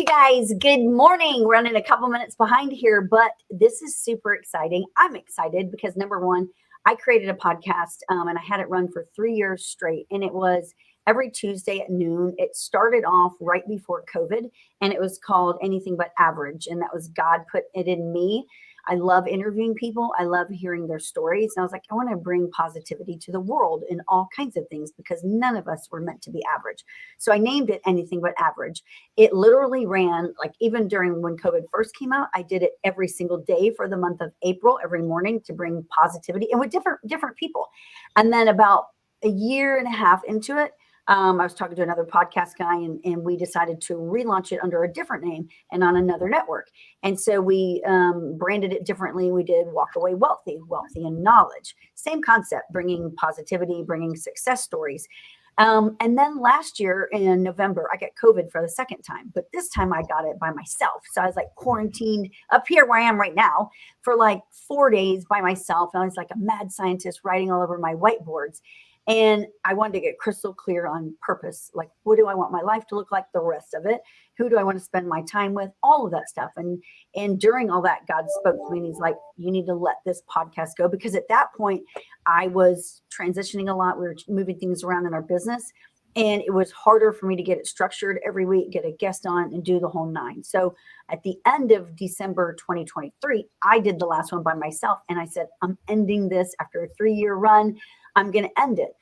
you guys. Good morning. We're running a couple minutes behind here, but this is super exciting. I'm excited because number one, I created a podcast and I had it run for 3 years straight. And it was every Tuesday at noon. It started off right before COVID and it was called Anything But Average. And that was God put it in me. I love interviewing people. I love hearing their stories. And I was like, I want to bring positivity to the world in all kinds of things because none of us were meant to be average. So I named it Anything But Average. It literally ran, like even during when COVID first came out, I did it every single day for the month of April, every morning to bring positivity and with different people. And then about a year and a half into it, I was talking to another podcast guy and we decided to relaunch it under a different name and on another network. And so we branded it differently. We did Walk Away Wealthy, Wealthy in Knowledge. Same concept, bringing positivity, bringing success stories. And then last year in November, I got COVID for the second time, but this time I got it by myself. So I was like quarantined up here where I am right now for like 4 days by myself. And I was like a mad scientist writing all over my whiteboards. And I wanted to get crystal clear on purpose. Like, what do I want my life to look like the rest of it? Who do I want to spend my time with? All of that stuff. And during all that, God spoke to me and he's like, you need to let this podcast go. Because at that point, I was transitioning a lot. We were moving things around in our business. And it was harder for me to get it structured every week, get a guest on and do the whole nine. So at the end of December 2023, I did the last one by myself. And I said, I'm ending this after a 3-year run. I'm going to end it.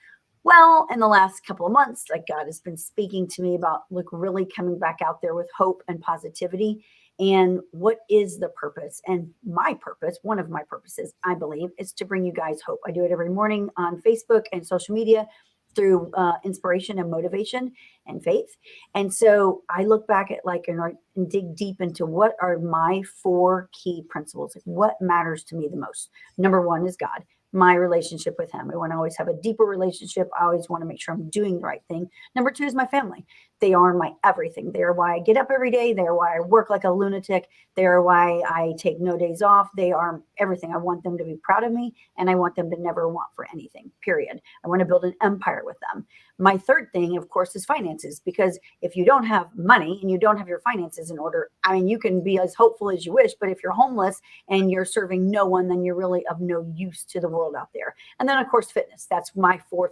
Well, in the last couple of months, like God has been speaking to me about really coming back out there with hope and positivity. And what is the purpose? And my purpose, one of my purposes, I believe, is to bring you guys hope. I do it every morning on Facebook and social media through inspiration and motivation and faith. And so I look back at and dig deep into what are my 4 key principles. Like what matters to me the most? Number 1 is God. My relationship with him. I want to always have a deeper relationship. I always want to make sure I'm doing the right thing. Number 2 is my family. They are my everything. They are why I get up every day. They are why I work like a lunatic. They are why I take no days off. They are everything. I want them to be proud of me and I want them to never want for anything, period. I want to build an empire with them. My 3rd thing, of course, is finances, because if you don't have money and you don't have your finances in order, I mean, you can be as hopeful as you wish, but if you're homeless and you're serving no one, then you're really of no use to the world out there. And then, of course, fitness. That's my 4th,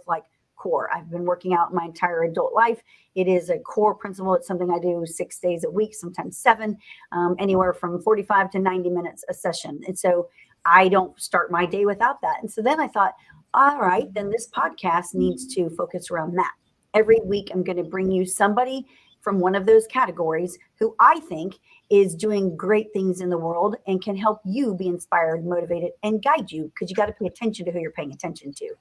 core. I've been working out my entire adult life. It is a core principle. It's something I do 6 days a week, sometimes 7, anywhere from 45 to 90 minutes a session. And so I don't start my day without that. And so then I thought, all right, then this podcast needs to focus around that. Every week, I'm going to bring you somebody from one of those categories who I think is doing great things in the world and can help you be inspired, motivated, and guide you, because you got to pay attention to who you're paying attention to.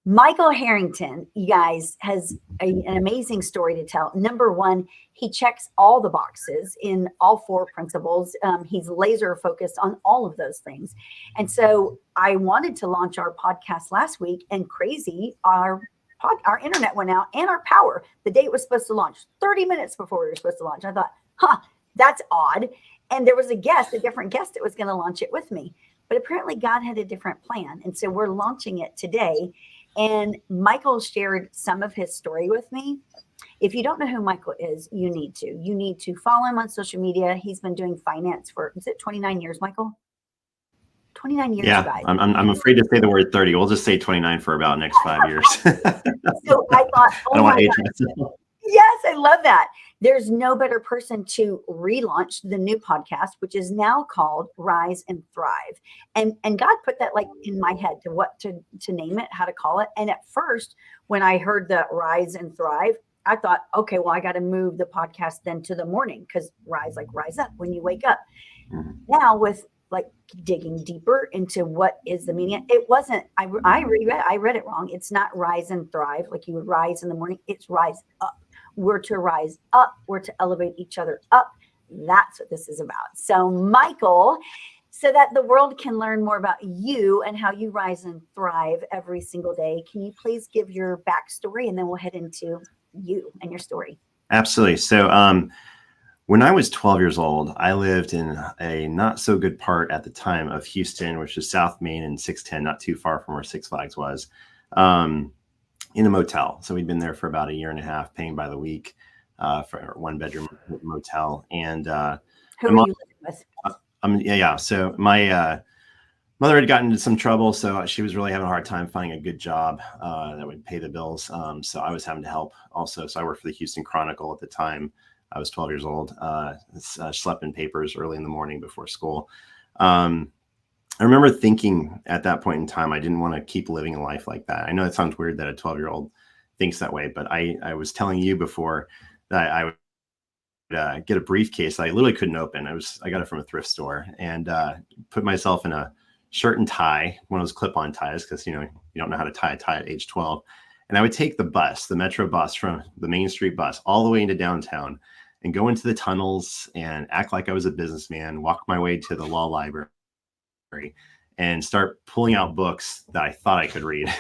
Michael Harrington, you guys, has an amazing story to tell. Number 1, he checks all the boxes in all 4 principles. He's laser focused on all of those things. And so I wanted to launch our podcast last week, and crazy, our internet went out and our power. The date was supposed to launch 30 minutes before we were supposed to launch. I thought, that's odd. And there was a different guest that was going to launch it with me. But apparently God had a different plan. And so we're launching it today. And Michael shared some of his story with me. If you don't know who Michael is, you need to. You need to follow him on social media. He's been doing finance for, is it 29 years, Michael? 29 years, yeah, guys. I'm afraid to say the word 30. We'll just say 29 for about next 5 years. So I thought, I don't want to age myself. Yes, I love that. There's no better person to relaunch the new podcast, which is now called Rise and Thrive. And God put that in my head to what to name it, how to call it. And at first, when I heard the Rise and Thrive, I thought, okay, well, I got to move the podcast then to the morning, because rise up when you wake up. Mm-hmm. Now with digging deeper into what is the meaning. It wasn't, I read it wrong. It's not rise and thrive, like you would rise in the morning. It's rise up. We're to rise up. We're to elevate each other up. That's what this is about. So Michael, so that the world can learn more about you and how you rise and thrive every single day, can you please give your backstory, and then we'll head into you and your story. Absolutely. So, when I was 12 years old, I lived in a not so good part at the time of Houston, which is South Main and 610, not too far from where Six Flags was, in a motel. So we'd been there for about a year and a half, paying by the week. for a 1-bedroom motel. And Who my are mom, you living with? yeah. So my mother had gotten into some trouble, so she was really having a hard time finding a good job that would pay the bills. So I was having to help also. So I worked for the Houston Chronicle at the time. I was 12 years old. Slept in papers early in the morning before school. I remember thinking at that point in time, I didn't want to keep living a life like that. I know it sounds weird that a 12-year-old thinks that way, but I was telling you before that I would get a briefcase I literally couldn't open. I got it from a thrift store, and put myself in a shirt and tie, one of those clip-on ties, because you don't know how to tie a tie at age 12. And I would take the bus, the Metro bus, from the Main Street bus all the way into downtown, and go into the tunnels and act like I was a businessman, walk my way to the law library, and start pulling out books that I thought I could read,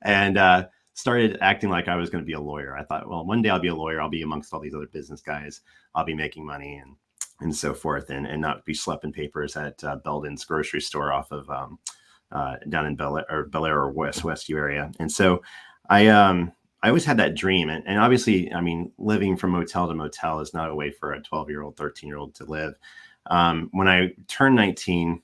and started acting like I was going to be a lawyer. I thought, well, one day I'll be a lawyer. I'll be amongst all these other business guys. I'll be making money and so forth, and not be schlepping papers at Belden's grocery store off of down in Bel Air or Westview area. And so I always had that dream, and obviously, I mean, living from motel to motel is not a way for a 12-year-old, 13-year-old to live. When I turned 19,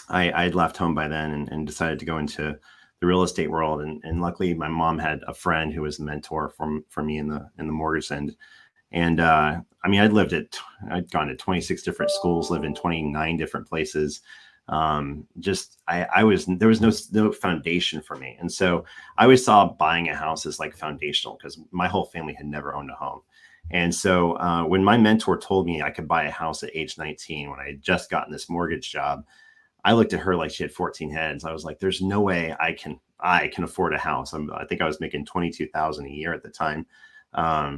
I had left home by then and decided to go into the real estate world. And luckily my mom had a friend who was a mentor for me in the mortgage end. And I mean, I'd gone to 26 different schools, lived in 29 different places. There was no foundation for me. And so I always saw buying a house as like foundational, because my whole family had never owned a home. And so when my mentor told me I could buy a house at age 19, when I had just gotten this mortgage job, I looked at her like she had 14 heads. I was like, there's no way I can afford a house. I think I was making $22,000 a year at the time,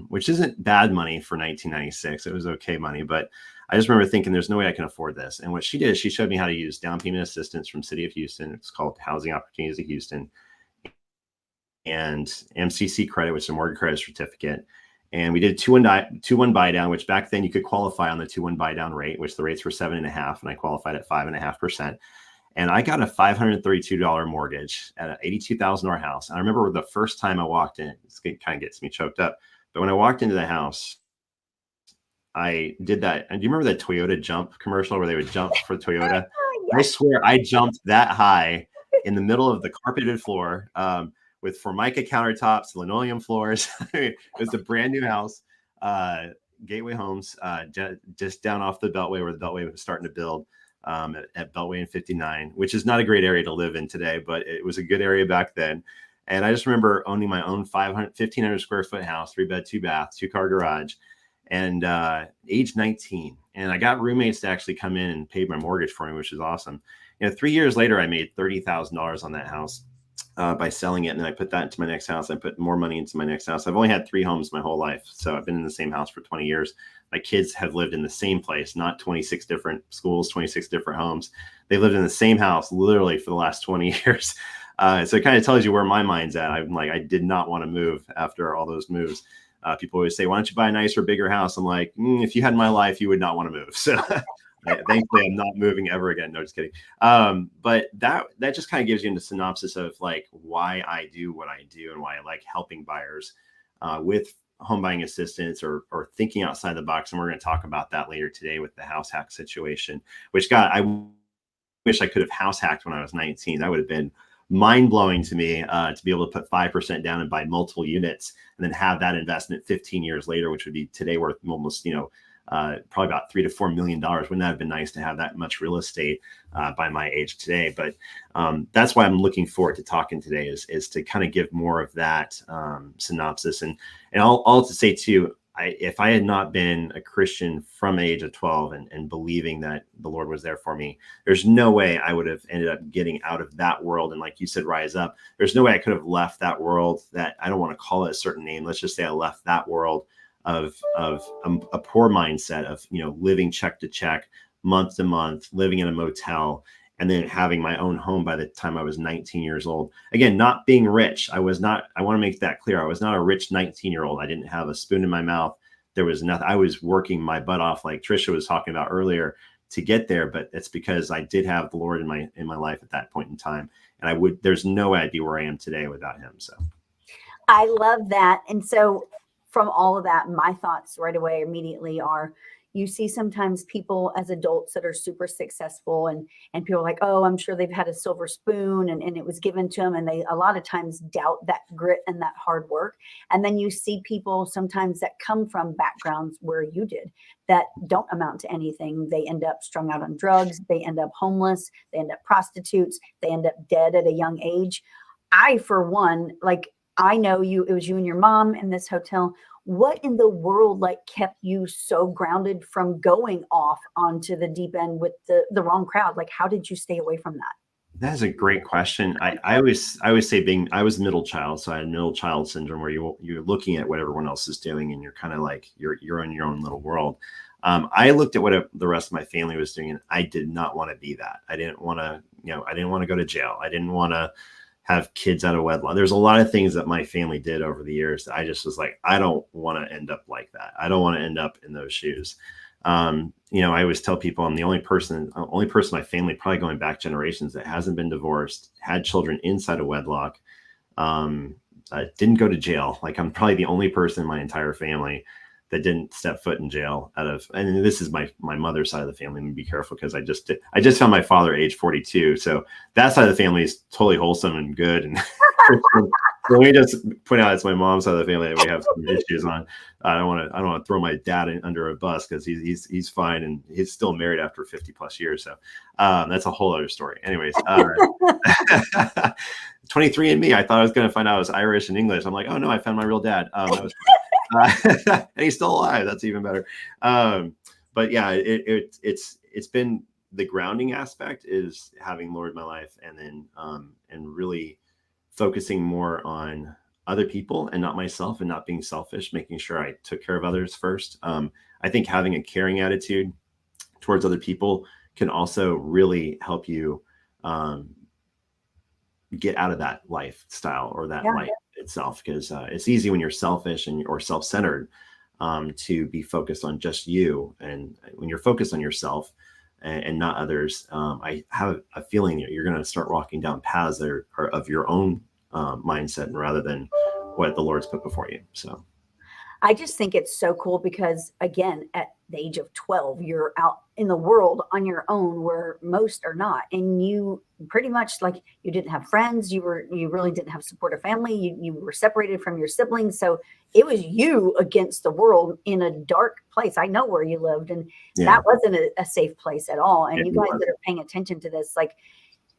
which isn't bad money for 1996. It was okay money, but I just remember thinking there's no way I can afford this. And what she did is she showed me how to use down payment assistance from City of Houston. It's called Housing Opportunities of Houston, and MCC credit, which is a mortgage credit certificate. And we did 2-1 buy down, which back then you could qualify on the 2-1 buy down rate, which the rates were 7.5%, and I qualified at 5.5%. And I got a $532 mortgage at an $82,000 house. And I remember the first time I walked in, it kind of gets me choked up. But when I walked into the house, I did that. And do you remember that Toyota jump commercial where they would jump for Toyota? Yeah. I swear I jumped that high in the middle of the carpeted floor. With Formica countertops, linoleum floors. It was a brand new house, Gateway Homes, just down off the Beltway, where the Beltway was starting to build, at Beltway and 59, which is not a great area to live in today, but it was a good area back then. And I just remember owning my own 1,500 square foot house, 3-bed, 2-bath, 2-car garage, and age 19. And I got roommates to actually come in and pay my mortgage for me, which is awesome. 3 years later, I made $30,000 on that house. By selling it, and then I put that into my next house. I put more money into my next house. I've only had 3 homes my whole life, so I've been in the same house for 20 years. My kids have lived in the same place, not 26 different schools, 26 different homes. They lived in the same house literally for the last 20 years. So it kind of tells you where my mind's at. I'm like, I did not want to move after all those moves. People always say, why don't you buy a nicer, bigger house? I'm like, if you had my life, you would not want to move. So thankfully, I'm not moving ever again. No, just kidding. But that just kind of gives you a synopsis of like why I do what I do and why I like helping buyers with home buying assistance or thinking outside the box. And we're going to talk about that later today with the house hack situation, which I wish I could have house hacked when I was 19. That would have been mind blowing to me, to be able to put 5% down and buy multiple units and then have that investment 15 years later, which would be today worth almost, probably about $3 to $4 million. Wouldn't that have been nice to have that much real estate by my age today? But that's why I'm looking forward to talking today is to kind of give more of that synopsis. And all to say too, if I had not been a Christian from the age of 12 and believing that the Lord was there for me, there's no way I would have ended up getting out of that world. And like you said, rise up. There's no way I could have left that world. That I don't want to call it a certain name. Let's just say I left that world of a poor mindset of, living check to check, month to month, living in a motel, and then having my own home by the time I was 19 years old. Again, not being rich. I want to make that clear. I was not a rich 19-year-old. I didn't have a spoon in my mouth. There was nothing. I was working my butt off, like Trisha was talking about earlier, to get there. But it's because I did have the Lord in my life at that point in time. And there's no way I'd be where I am today without him. So I love that. And so from all of that, my thoughts right away immediately are, you see sometimes people as adults that are super successful, and people are like, oh, I'm sure they've had a silver spoon, and it was given to them, and they a lot of times doubt that grit and that hard work. And then you see people sometimes that come from backgrounds where you did, that don't amount to anything. They end up strung out on drugs, they end up homeless, they end up prostitutes, they end up dead at a young age. I, for one, like, I know you, it was you and your mom in this hotel. What in the world like kept you so grounded from going off onto the deep end with the wrong crowd? Like, how did you stay away from that? That is a great question. I always say I was middle child, so I had middle child syndrome, where you're looking at what everyone else is doing, and you're kind of like you're in your own little world. I looked at what the rest of my family was doing, and I did not want to be that. I didn't want to go to jail. I didn't want to have kids out of wedlock. There's a lot of things that my family did over the years that I just was like, I don't want to end up like that. I don't want to end up in those shoes. I always tell people I'm the only person in my family, probably going back generations, that hasn't been divorced, had children inside of wedlock, didn't go to jail. Like, I'm probably the only person in my entire family that didn't step foot in jail and this is my mother's side of the family. Let me be careful, because I just found my father age 42. So that side of the family is totally wholesome and good. And let me just point out, it's my mom's side of the family that we have some issues on. I don't want to throw my dad under a bus, because he's fine, and he's still married after 50 plus years. So that's a whole other story. Anyways, 23andMe, I thought I was going to find out I was Irish and English. I'm like, oh no, I found my real dad. That was and he's still alive. That's even better. But yeah, it's been the grounding aspect is having Lord in my life, and then and really focusing more on other people and not myself, and not being selfish, making sure I took care of others first. I think having a caring attitude towards other people can also really help you get out of that lifestyle or that life itself, because it's easy when you're selfish or self-centered to be focused on just you. And when you're focused on yourself and not others, I have a feeling that you're going to start walking down paths that are of your own mindset, rather than what the Lord's put before you. So I just think it's so cool because, again, at the age of 12, you're out in the world on your own, where most are not. And you pretty much, like, you didn't have friends. You really didn't have supportive family. You were separated from your siblings. So it was you against the world in a dark place. I know where you lived, and that wasn't a safe place at all. And you guys that are paying attention to this, like,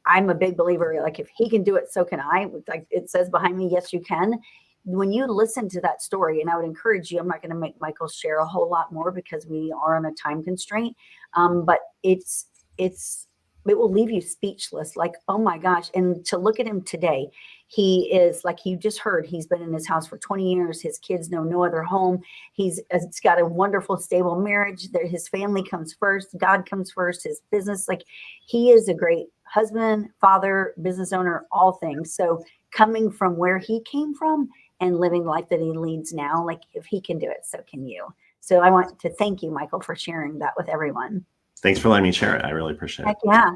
I'm a big believer, like, if he can do it, so can I. Like it says behind me, yes, you can. When you listen to that story, and I would encourage you, I'm not going to make Michael share a whole lot more because we are on a time constraint, but it will leave you speechless, like, oh my gosh. And to look at him today, he is, like you just heard, he's been in his house for 20 years. His kids know no other home. It's got a wonderful, stable marriage. His family comes first. God comes first. His business, like, he is a great husband, father, business owner, all things. So coming from where he came from and living the life that he leads now, like, if he can do it, so can you. So I want to thank you, Michael, for sharing that with everyone. Thanks for letting me share it. I really appreciate it. Yeah.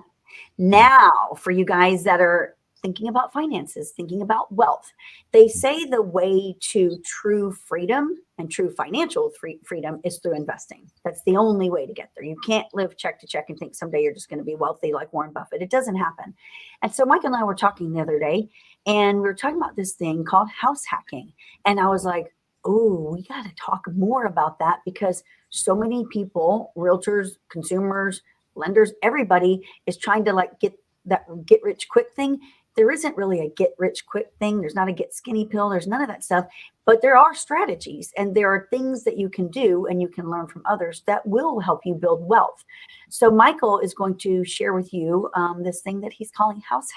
Now, for you guys that are thinking about finances, thinking about wealth, they say the way to true freedom and true financial freedom is through investing. That's the only way to get there. You can't live check to check and think someday you're just going to be wealthy like Warren Buffett. It doesn't happen. And so Mike and I were talking the other day, and we were talking about this thing called house hacking. And I was like, oh, we got to talk more about that, because so many people, realtors, consumers, lenders, everybody is trying to, like, get that get rich quick thing. There isn't really a get rich quick thing. There's not a get skinny pill. There's none of that stuff, but there are strategies, and there are things that you can do and you can learn from others that will help you build wealth. So Michael is going to share with you this thing that he's calling house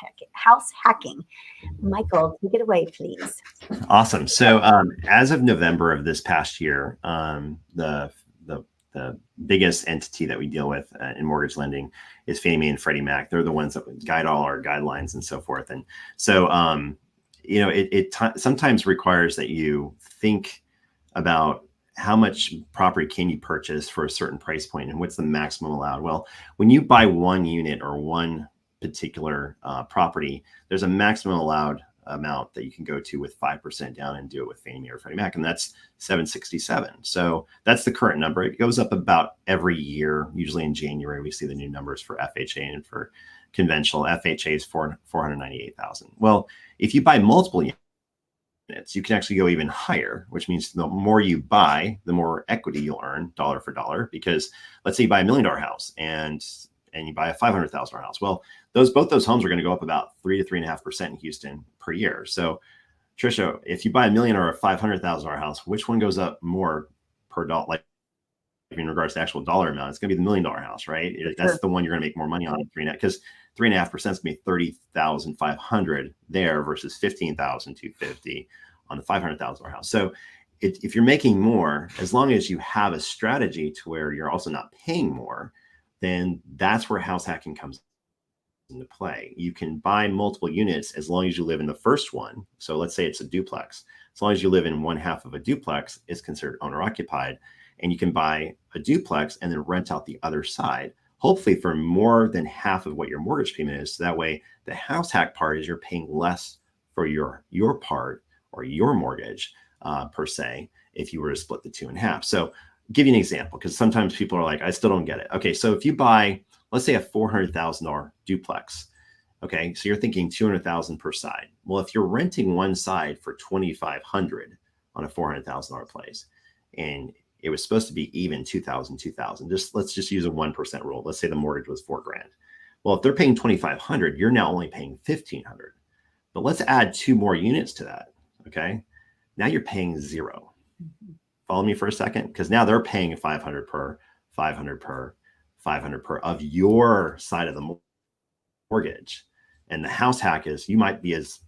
hacking. Michael, take it away, please. Awesome. So as of November of this past year, the biggest entity that we deal with in mortgage lending is Fannie Mae and Freddie Mac. They're the ones that guide all our guidelines and so forth. And so, it sometimes requires that you think about how much property can you purchase for a certain price point and what's the maximum allowed. Well, when you buy one unit or one particular property, there's a maximum allowed amount that you can go to with 5% down and do it with Fannie Mae or Freddie Mac, and that's 767. So that's the current number. It goes up about every year. Usually in January, we see the new numbers for FHA, and for conventional FHA is 498,000. Well, if you buy multiple units, you can actually go even higher, which means the more you buy, the more equity you'll earn dollar for dollar. Because let's say you buy $1 million house and you buy a $500,000 house. Well, both those homes are going to go up about 3 to 3.5% in Houston per year. So, Trisha, if you buy $1 million or a $500,000 house, which one goes up more per dollar? Like in regards to actual dollar amount, it's going to be the $1 million house, right? That's the one you're going to make more money on. Because 3.5% is going to be 30,500 there versus 15,250 on the $500,000 house. So, if you're making more, as long as you have a strategy to where you're also not paying more, then that's where house hacking comes into play. You can buy multiple units as long as you live in the first one. So let's say it's a duplex. As long as you live in one half of a duplex, it's considered owner occupied. And you can buy a duplex and then rent out the other side, hopefully for more than half of what your mortgage payment is. So that way the house hack part is you're paying less for your part or your mortgage per se, if you were to split the two in half. So give you an example, because sometimes people are like, I still don't get it. Okay, so if you buy, let's say a $400,000 duplex, okay, so you're thinking $200,000 per side. Well, if you're renting one side for $2,500 on a $400,000 place, and it was supposed to be even $2,000, let's just use a 1% rule. Let's say the mortgage was $4,000. Well, if they're paying $2,500, you're now only paying $1,500. But let's add 2 more units to that. Okay, now you're paying $0. Follow me for a second, because now they're paying 500 per, 500 per, 500 per of your side of the mortgage. And the house hack is you might be as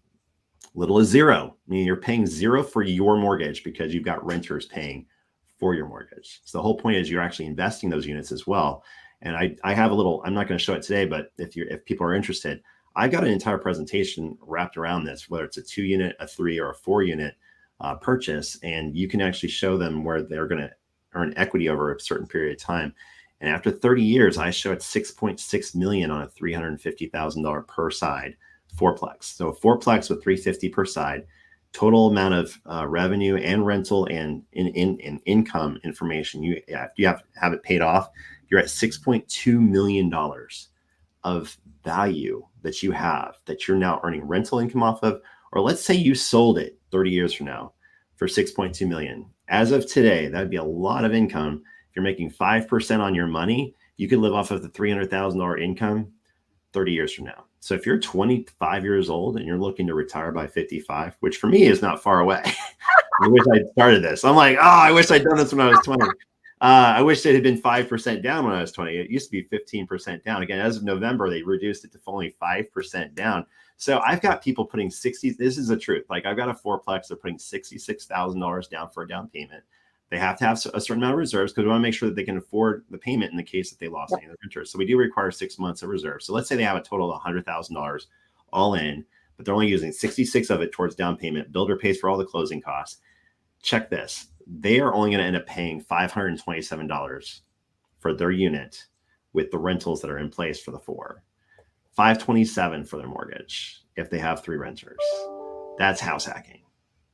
little as $0. Meaning you're paying $0 for your mortgage because you've got renters paying for your mortgage. So the whole point is you're actually investing those units as well. And I have a little, I'm not going to show it today, but if people are interested, I got an entire presentation wrapped around this, whether it's a 2-unit, a 3, or a 4-unit purchase, and you can actually show them where they're going to earn equity over a certain period of time. And after 30 years, I showed $6.6 million on a $350,000 per side fourplex. So a fourplex with $350,000 per side, total amount of revenue and rental and in income information. You have to have it paid off. You're at $6.2 million of value that you have that you're now earning rental income off of. Or let's say you sold it 30 years from now for $6.2 million. As of today, that'd be a lot of income. If you're making 5% on your money, you could live off of the $300,000 income 30 years from now. So if you're 25 years old and you're looking to retire by 55, which for me is not far away. I wish I'd started this. I'm like, oh, I wish I'd done this when I was 20. I wish it had been 5% down when I was 20. It used to be 15% down. Again, as of November, they reduced it to only 5% down. So I've got people putting 60, this is the truth. Like I've got a fourplex, they're putting $66,000 down for a down payment. They have to have a certain amount of reserves because we want to make sure that they can afford the payment in the case that they lost any of their renters. So we do require 6 months of reserves. So let's say they have a total of $100,000 all in, but they're only using 66 of it towards down payment. Builder pays for all the closing costs. Check this. They are only going to end up paying $527 for their unit with the rentals that are in place for the 4. $527 for their mortgage if they have 3 renters. That's house hacking.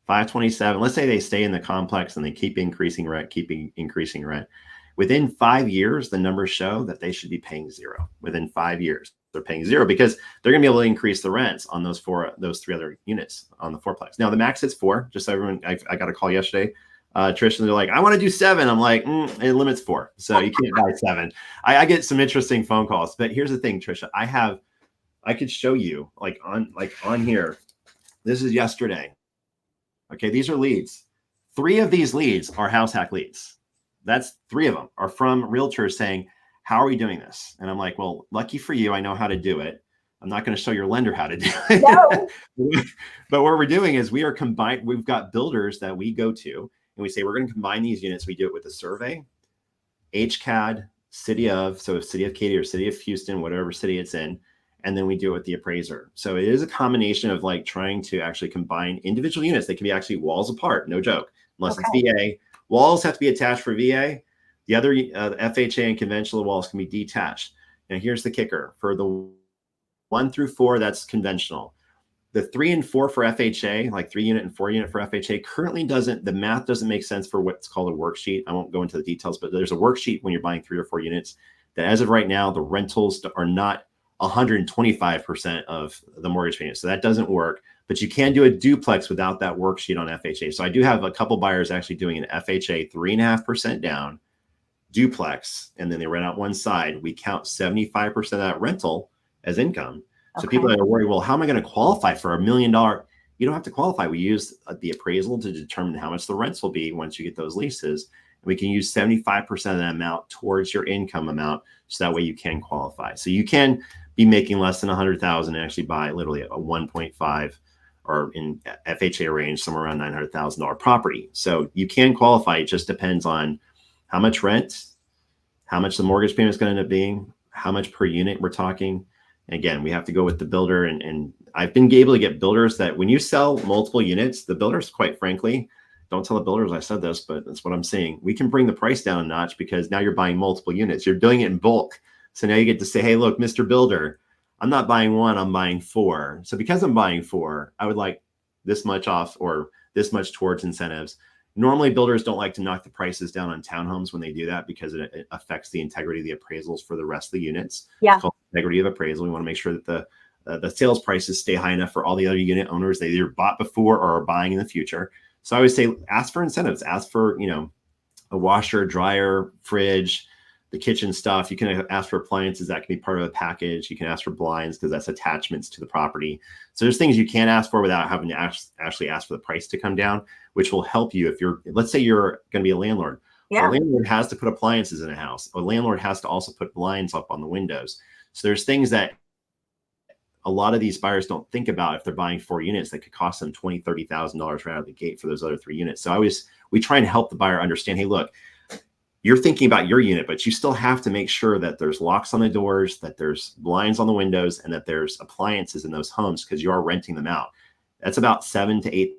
$527. Let's say they stay in the complex and they keep increasing rent. Within 5 years, the numbers show that they should be paying $0. Within 5 years, they're paying $0 because they're going to be able to increase the rents on those 3 other units on the fourplex. Now the max is 4. Just so everyone, I got a call yesterday. Trish, and they're like, I want to do 7. I'm like, it limits 4, so you can't buy 7. I get some interesting phone calls, but here's the thing, Trisha. I could show you like on here. This is yesterday. Okay, these are leads. 3 of these leads are house hack leads. That's 3 of them are from realtors saying, how are we doing this? And I'm like, well, lucky for you, I know how to do it. I'm not going to show your lender how to do it. No. But what we're doing is we are combined. We've got builders that we go to and we say, we're going to combine these units. We do it with a survey, HCAD, city of Katy or city of Houston, whatever city it's in. And then we do it with the appraiser. So it is a combination of like trying to actually combine individual units. They can be actually walls apart, no joke, unless it's VA. Walls have to be attached for VA. The other FHA and conventional walls can be detached. Now here's the kicker. For the 1 through 4, that's conventional. the 3 and 4 for FHA, like 3 unit and 4 unit for FHA, currently the math doesn't make sense for what's called a worksheet. I won't go into the details, but there's a worksheet when you're buying 3 or 4 units that as of right now, the rentals are not 125% of the mortgage payment. So that doesn't work, but you can do a duplex without that worksheet on FHA. So I do have a couple buyers actually doing an FHA 3.5% down duplex, and then they rent out one side. We count 75% of that rental as income. So people that are worried, well, how am I going to qualify for $1 million? You don't have to qualify. We use the appraisal to determine how much the rents will be once you get those leases. And we can use 75% of that amount towards your income amount. So that way you can qualify. So you can be making less than 100,000 and actually buy literally a 1.5 or in FHA range, somewhere around $900,000 property. So you can qualify. It just depends on how much rent, how much the mortgage payment is going to end up being, how much per unit we're talking. Again, we have to go with the builder, and I've been able to get builders that when you sell multiple units, the builders, quite frankly, don't tell the builders I said this, but that's what I'm saying. We can bring the price down a notch because now you're buying multiple units. You're doing it in bulk. So now you get to say, hey, look, Mr. Builder, I'm not buying 1, I'm buying 4. So because I'm buying 4, I would like this much off or this much towards incentives. Normally, builders don't like to knock the prices down on townhomes when they do that because it affects the integrity of the appraisals for the rest of the units. Yeah. It's called integrity of appraisal. We want to make sure that the sales prices stay high enough for all the other unit owners. They either bought before or are buying in the future. So I always say, ask for incentives. Ask for, a washer, dryer, fridge, the kitchen stuff. You can ask for appliances. That can be part of a package. You can ask for blinds because that's attachments to the property. So there's things you can ask for without having to actually ask for the price to come down, which will help you if let's say you're going to be a landlord. Yeah. A landlord has to put appliances in a house. A landlord has to also put blinds up on the windows. So there's things that a lot of these buyers don't think about if they're buying 4 units that could cost them $20,000, $30,000 right out of the gate for those other 3 units. So we try and help the buyer understand, hey, look, you're thinking about your unit, but you still have to make sure that there's locks on the doors, that there's blinds on the windows, and that there's appliances in those homes because you are renting them out. That's about $7,000 to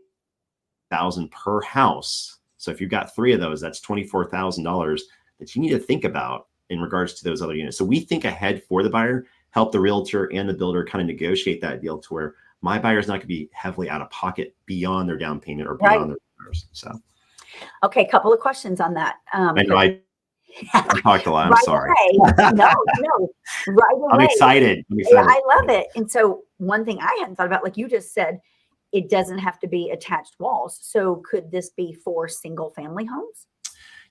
$8,000 per house. So if you've got 3 of those, that's $24,000 that you need to think about in regards to those other units. So we think ahead for the buyer, help the realtor and the builder kind of negotiate that deal to where my buyer is not going to be heavily out of pocket beyond their down payment or beyond their repairs. So. Okay, a couple of questions on that. I know I talked a lot. I'm right sorry. Away. No, right away. I'm excited. Yeah, I love it. And so one thing I hadn't thought about, like you just said, it doesn't have to be attached walls. So could this be for single family homes?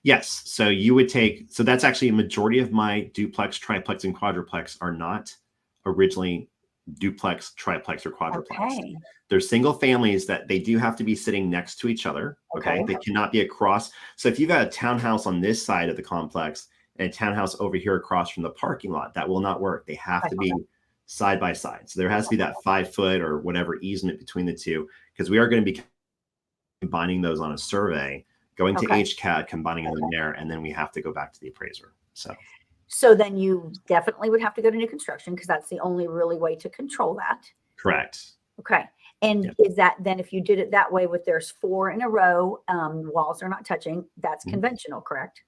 Yes. So you would so that's actually a majority of my duplex, triplex, and quadruplex are not originally duplex, triplex, or quadruplex. Okay. There's single families that they do have to be sitting next to each other. Okay. They cannot be across. So if you've got a townhouse on this side of the complex and a townhouse over here across from the parking lot, that will not work. They have to be side by side. So there has to be that 5 foot or whatever easement between the two, because we are going to be combining those on a survey, going to HCAD, combining them in there, and then we have to go back to the appraiser. So then you definitely would have to go to new construction because that's the only really way to control that. Correct. Okay. And is that then if you did it that way with there's 4 in a row, walls are not touching, that's conventional, correct?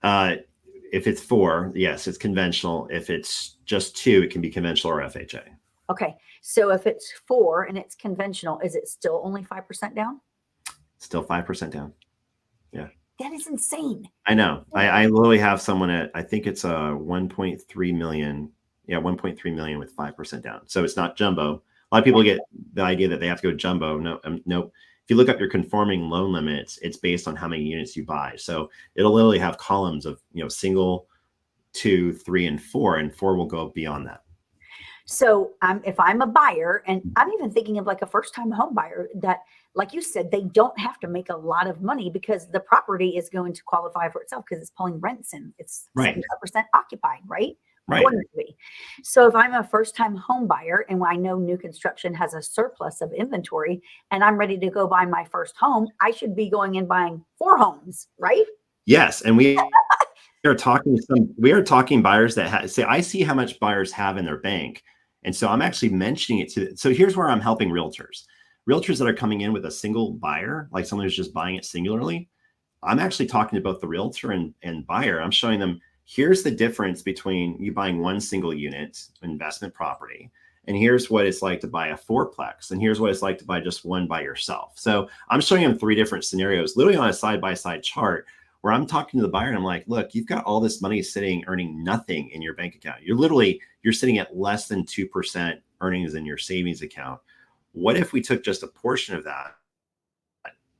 If it's 4, yes, it's conventional. If it's just 2, it can be conventional or FHA. Okay. So if it's 4 and it's conventional, is it still only 5% down? Still 5% down. Yeah. That is insane. I know. I literally have someone at, I think it's a 1.3 million. Yeah, 1.3 million with 5% down. So it's not jumbo. A lot of people get the idea that they have to go jumbo. No, nope. If you look up your conforming loan limits, it's based on how many units you buy. So it'll literally have columns of, single, 2, 3, and 4, and 4 will go beyond that. So if I'm a buyer, and I'm even thinking of like a first-time home buyer that, like you said, they don't have to make a lot of money because the property is going to qualify for itself because it's pulling rents in. It's 75% occupied, right? Right. So if I'm a first-time home buyer and I know new construction has a surplus of inventory and I'm ready to go buy my first home, I should be going and buying 4 homes, right? Yes, and we are talking buyers that say, I see how much buyers have in their bank, and so I'm actually mentioning it so here's where I'm helping realtors that are coming in with a single buyer, like someone who's just buying it singularly. I'm actually talking to both the realtor and buyer. I'm showing them, here's the difference between you buying one single unit investment property and here's what it's like to buy a fourplex, and here's what it's like to buy just one by yourself. So I'm showing them 3 different scenarios, literally on a side-by-side chart, where I'm talking to the buyer and I'm like, look, you've got all this money sitting earning nothing in your bank account. You're sitting at less than 2% earnings in your savings account. What if we took just a portion of that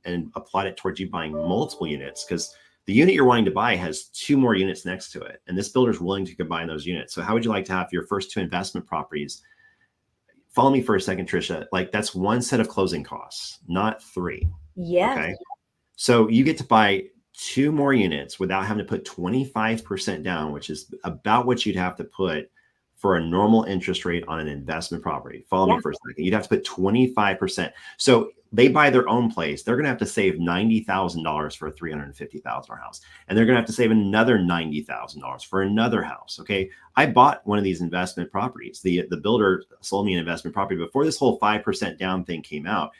and applied it towards you buying multiple units? Because the unit you're wanting to buy has 2 more units next to it, and this builder is willing to combine those units. So how would you like to have your first 2 investment properties? Follow me for a second, Trisha. Like, that's 1 set of closing costs, not 3. Yes. Okay. So you get to buy 2 more units without having to put 25% down, which is about what you'd have to put for a normal interest rate on an investment property. Follow me for a second. You'd have to put 25%. So they buy their own place. They're going to have to save $90,000 for a $350,000 house. And they're going to have to save another $90,000 for another house. Okay. I bought one of these investment properties. The builder sold me an investment property before this whole 5% down thing came out.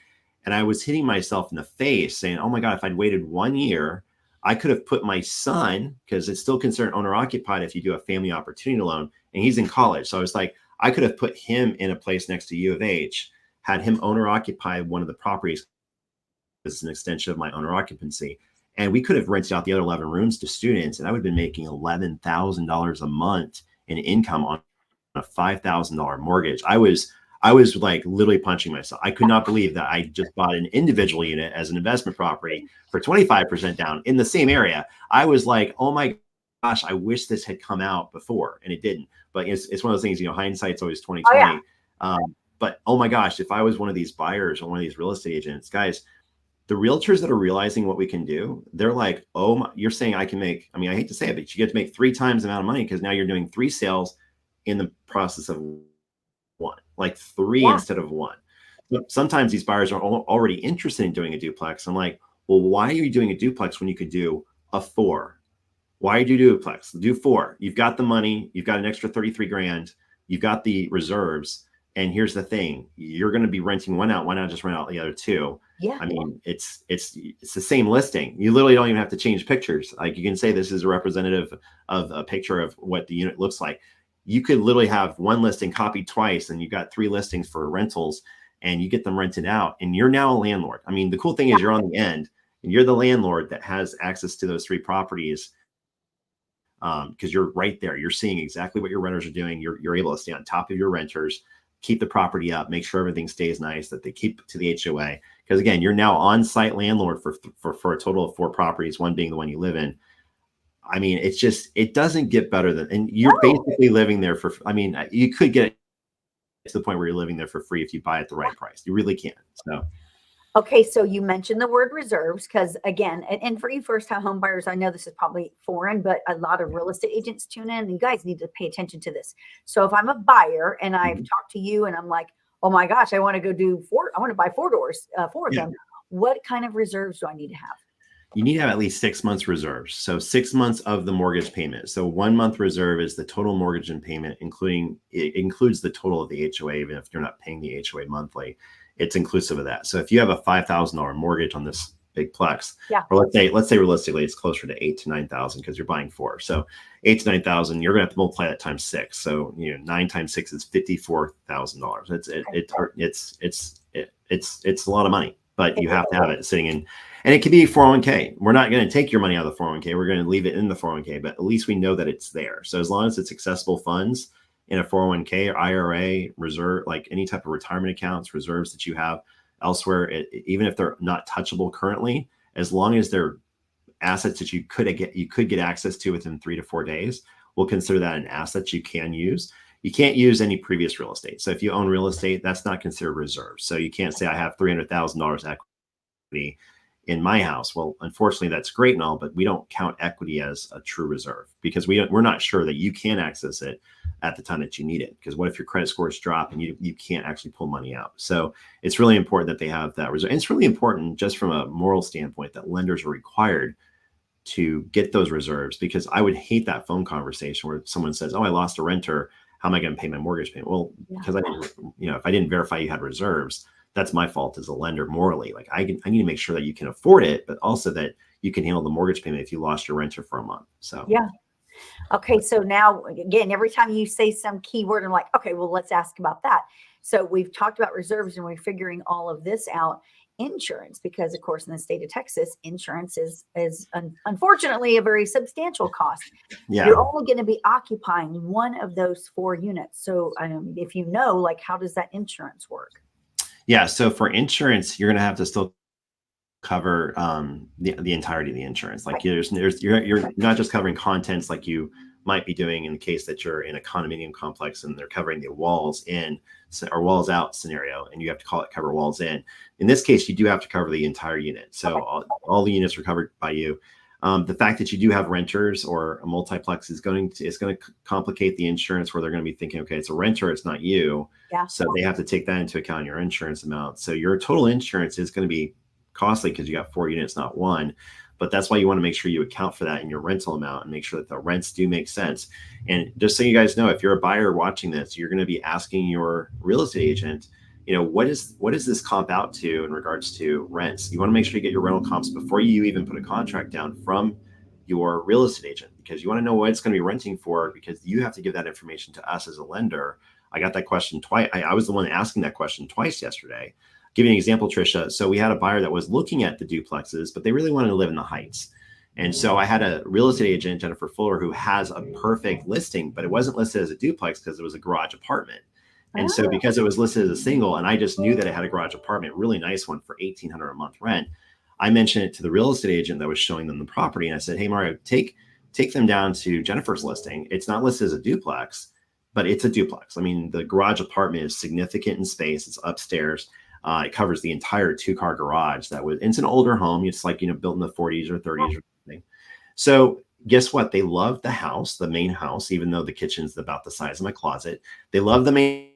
And I was hitting myself in the face saying, oh my God, if I'd waited 1 year, I could have put my son, because it's still considered owner occupied if you do a family opportunity loan, and he's in college. So I was like, I could have put him in a place next to U of H, had him owner occupy one of the properties as an extension of my owner occupancy. And we could have rented out the other 11 rooms to students, and I would have been making $11,000 a month in income on a $5,000 mortgage. I was like literally punching myself. I could not believe that I just bought an individual unit as an investment property for 25% down in the same area. I was like, oh my gosh, I wish this had come out before, and it didn't. But it's one of those things, hindsight's always 20/20. Oh, yeah. But oh my gosh, if I was one of these buyers or one of these real estate agents, guys, the realtors that are realizing what we can do, they're like, oh, you're saying I can make, I hate to say it, but you get to make 3 times the amount of money because now you're doing 3 sales in the process of 1, like 3 instead of 1. Sometimes these buyers are already interested in doing a duplex. I'm like, well, why are you doing a duplex when you could do a 4? Why do duplex? Do 4. You've got the money. You've got an extra 33 grand. You've got the reserves. And here's the thing: you're going to be renting one out. Why not just rent out the other 2? Yeah. It's the same listing. You literally don't even have to change pictures. Like, you can say this is a representative of a picture of what the unit looks like. You could literally have 1 listing copied twice, and you've got 3 listings for rentals, and you get them rented out, and you're now a landlord. The cool thing is you're on the end, and you're the landlord that has access to those 3 properties, because you're right there. You're seeing exactly what your renters are doing. You're able to stay on top of your renters, keep the property up, make sure everything stays nice, that they keep to the HOA. Because again, you're now on-site landlord for a total of 4 properties, 1 being the one you live in. It's just, it doesn't get better than, and you're basically living there for, you could get to the point where you're living there for free if you buy at the right price. You really can. So. Okay, so you mentioned the word reserves, because again, and for you first-time home buyers, I know this is probably foreign, but a lot of real estate agents tune in, and you guys need to pay attention to this. So if I'm a buyer and I've talked to you and I'm like, oh my gosh, I want to go do 4, I want to buy 4 doors, 4 of them. What kind of reserves do I need to have? You need to have at least 6 months reserves. So 6 months of the mortgage payment. So 1 month reserve is the total mortgage and payment, it includes the total of the HOA, even if you're not paying the HOA monthly. It's inclusive of that. So if you have a $5,000 mortgage on this big plex, or let's say realistically it's closer to 8,000 to 9,000 because you're buying 4. So 8,000 to 9,000, you're gonna have to multiply that times 6. So 9 times 6 is $54,000. It's a lot of money, but you have to have it sitting in, and it can be 401k. We're not going to take your money out of the 401k. We're going to leave it in the 401k, but at least we know that it's there. So as long as it's accessible funds in a 401k or IRA, reserve, like any type of retirement accounts, reserves that you have elsewhere, even if they're not touchable currently, as long as they're assets that you could get access to within 3 to 4 days, we'll consider that an asset you can use. You can't use any previous real estate. So if you own real estate, that's not considered reserves. So you can't say I have $300,000 equity in my house. Well, unfortunately, that's great and all, but we don't count equity as a true reserve because we're not sure that you can access it at the time that you need it. Because what if your credit scores drop and you can't actually pull money out? So it's really important that they have that reserve. And it's really important just from a moral standpoint that lenders are required to get those reserves, because I would hate that phone conversation where someone says, oh, I lost a renter. How am I going to pay my mortgage payment? Well, because I didn't, if I didn't verify you had reserves, that's my fault as a lender morally. Like I need to make sure that you can afford it, but also that you can handle the mortgage payment if you lost your renter for a month. So Okay, so now again, every time you say some keyword, I'm like, okay, well, let's ask about that. So we've talked about reserves and we're figuring all of this out. Insurance, because of course in the state of Texas, insurance is unfortunately a very substantial cost. You're Yeah. only going to be occupying one of those 4 units. So if you know, like, how does that insurance work? Yeah. So for insurance, you're going to have to still cover the entirety of the insurance. Like you're not just covering contents like you might be doing in the case that you're in a condominium complex and they're covering the walls in or walls out scenario, and you have to call it cover walls in. In this case, you do have to cover the entire unit. So all the units are covered by you. The fact that you do have renters or a multiplex is going to complicate the insurance, where they're going to be thinking, okay, it's a renter, it's not you. Yeah. So they have to take that into account in your insurance amount. So your total insurance is going to be costly because you got 4 units, not one. But that's why you want to make sure you account for that in your rental amount and make sure that the rents do make sense. And just so you guys know, if you're a buyer watching this, you're going to be asking your real estate agent, what does this comp out to in regards to rents? You want to make sure you get your rental comps before you even put a contract down from your real estate agent, because you want to know what it's going to be renting for, because you have to give that information to us as a lender. I got that question twice. I was the one asking that question twice yesterday. Give you an example, Trisha. So we had a buyer that was looking at the duplexes, but they really wanted to live in the Heights. And so I had a real estate agent, Jennifer Fuller, who has a perfect listing, but it wasn't listed as a duplex because it was a garage apartment. And so because it was listed as a single, and I just knew that it had a garage apartment, really nice one for $1,800 a month rent, I mentioned it to the real estate agent that was showing them the property. And I said, hey, Mario, take them down to Jennifer's listing. It's not listed as a duplex, but it's a duplex. I mean, the garage apartment is significant in space. It's upstairs. It covers the entire 2-car garage. It's an older home. It's like, built in the 40s or 30s or something. So guess what? They love the house, the main house, even though the kitchen's about the size of my closet. They love the main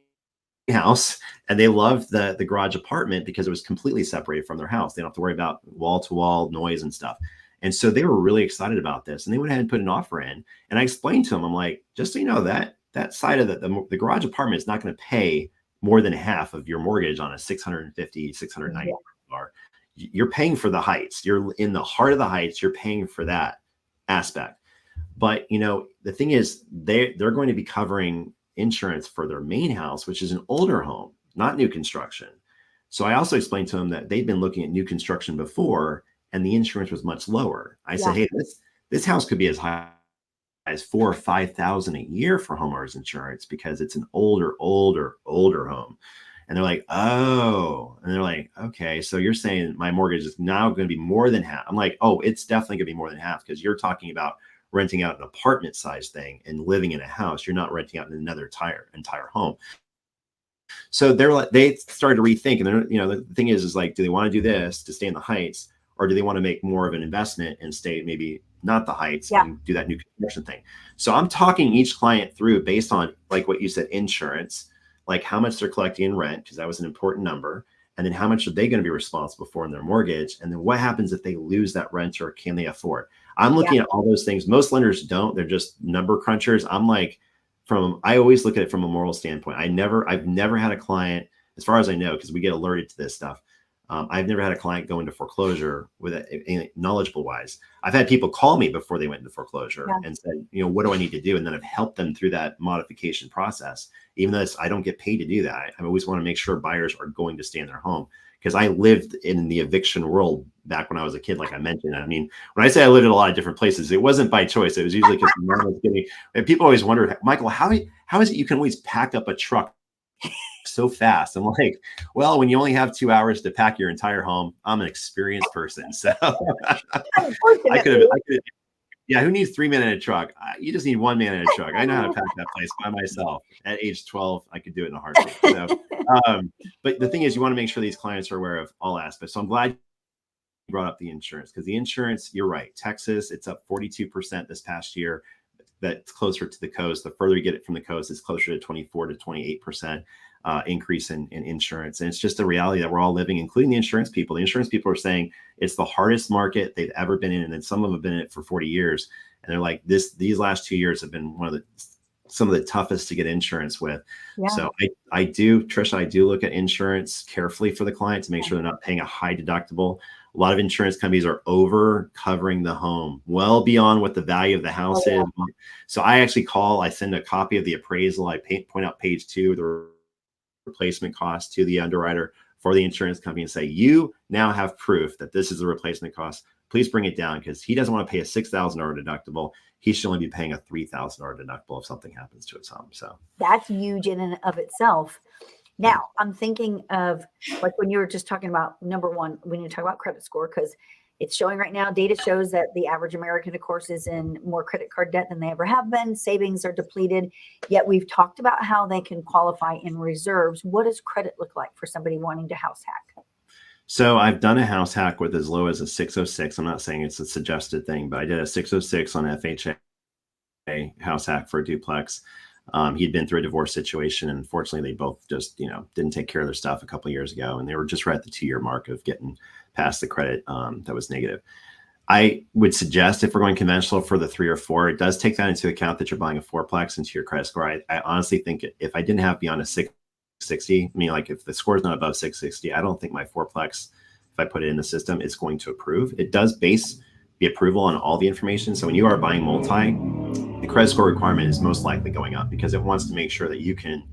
house, and they loved the garage apartment because it was completely separated from their house. They don't have to worry about wall to wall noise and stuff. And so they were really excited about this, and they went ahead and put an offer in. And I explained to them, I'm like, just so you know, that side of the garage apartment is not going to pay more than half of your mortgage on a $650, $690. You're paying for the Heights. You're in the heart of the Heights. You're paying for that aspect. But the thing is, they're going to be covering insurance for their main house, which is an older home, not new construction. So I also explained to them that they'd been looking at new construction before, and the insurance was much lower. I said, hey, this house could be as high as $4,000 or $5,000 a year for homeowners insurance because it's an older home. And they're like, oh, and they're like, okay, so you're saying my mortgage is now going to be more than half. I'm like, oh, it's definitely going to be more than half, because you're talking about renting out an apartment size thing and living in a house. You're not renting out another entire home. So they started to rethink, and the thing is like, do they want to do this to stay in the Heights, or do they want to make more of an investment and stay maybe not the Heights and do that new construction thing? So I'm talking each client through based on, like what you said, insurance, like how much they're collecting in rent, because that was an important number. And then how much are they going to be responsible for in their mortgage? And then what happens if they lose that rent, or can they afford? I'm looking at all those things. Most lenders don't. They're just number crunchers. I'm like, I always look at it from a moral standpoint. I've never had a client, as far as I know, because we get alerted to this stuff. I've never had a client go into foreclosure with knowledgeable wise. I've had people call me before they went into foreclosure and said, what do I need to do? And then I've helped them through that modification process. Even though I don't get paid to do that, I always want to make sure buyers are going to stay in their home, because I lived in the eviction world back when I was a kid, like I mentioned. I mean, when I say I lived in a lot of different places, it wasn't by choice. It was usually because my mom was getting. And people always wondered, Michael, how is it you can always pack up a truck so fast? I'm like, well, when you only have 2 hours to pack your entire home, I'm an experienced person. So I could have, yeah, who needs 3 men in a truck? You just need 1 man in a truck. I know how to pack that place by myself. At age 12, I could do it in a heartbeat. So, but the thing is, you want to make sure these clients are aware of all aspects. So I'm glad you brought up the insurance, because the insurance, you're right. Texas, it's up 42% this past year. That's closer to the coast. The further you get it from the coast, it's closer to 24 to 28% increase in insurance. And it's just a reality that we're all living, including the insurance people. The insurance people are saying it's the hardest market they've ever been in. And then some of them have been in it for 40 years. And they're like, these last 2 years have been some of the toughest to get insurance with. So Trisha, I do look at insurance carefully for the client to make sure they're not paying a high deductible. A lot of insurance companies are over covering the home well beyond what the value of the house is. So I send a copy of the appraisal. I point out page 2, the replacement cost, to the underwriter for the insurance company and say, you now have proof that this is the replacement cost. Please bring it down, because he doesn't want to pay a $6,000 deductible. He should only be paying a $3,000 deductible if something happens to his home. So that's huge in and of itself. Now, I'm thinking of, like, when you were just talking about, number one, we need to talk about credit score, because it's showing right now, data shows that the average American, of course, is in more credit card debt than they ever have been. Savings are depleted. Yet we've talked about how they can qualify in reserves. What does credit look like for somebody wanting to house hack? So I've done a house hack with as low as a 606. I'm not saying it's a suggested thing, but I did a 606 on FHA house hack for a duplex. He'd been through a divorce situation, and unfortunately they both just, didn't take care of their stuff a couple of years ago, and they were just right at the 2-year mark of getting past the credit that was negative. I would suggest, if we're going conventional for the 3 or 4, it does take that into account that you're buying a fourplex into your credit score. I honestly think if I didn't have beyond a 660, I mean, like, if the score is not above 660, I don't think my fourplex, if I put it in the system, is going to approve. It does base the approval on all the information. So when you are buying multi, the credit score requirement is most likely going up, because it wants to make sure that you can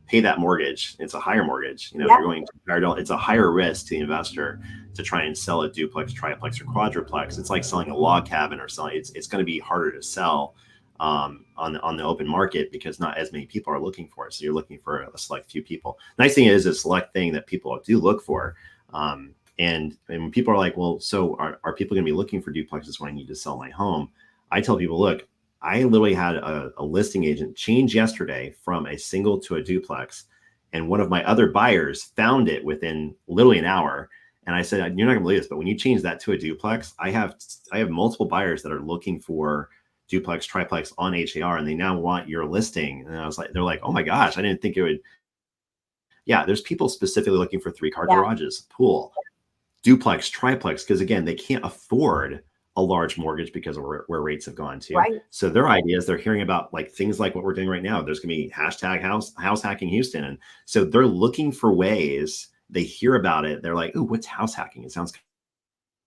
pay that mortgage. It's a higher mortgage. If you're going to, it's a higher risk to the investor to try and sell a duplex, triplex, or quadruplex. It's like selling a log cabin or selling. It's going to be harder to sell on the open market, because not as many people are looking for it. So you're looking for a select few people. Nice thing is a select thing that people do look for. And when people are like, well, so are people going to be looking for duplexes when I need to sell my home? I tell people, look, I literally had a listing agent change yesterday from a single to a duplex, and one of my other buyers found it within literally an hour. And I said, you're not gonna believe this, but when you change that to a duplex, I have multiple buyers that are looking for duplex, triplex on HAR, and they now want your listing. And I was like, they're like, oh my gosh, I didn't think it would. Yeah, there's people specifically looking for 3-car garages, pool, duplex, triplex, because again, they can't afford a large mortgage because of where rates have gone to. Right. So their ideas, they're hearing about like things like what we're doing right now. There's going to be hashtag house hacking Houston. And so they're looking for ways. They hear about it. They're like, ooh, what's house hacking? It sounds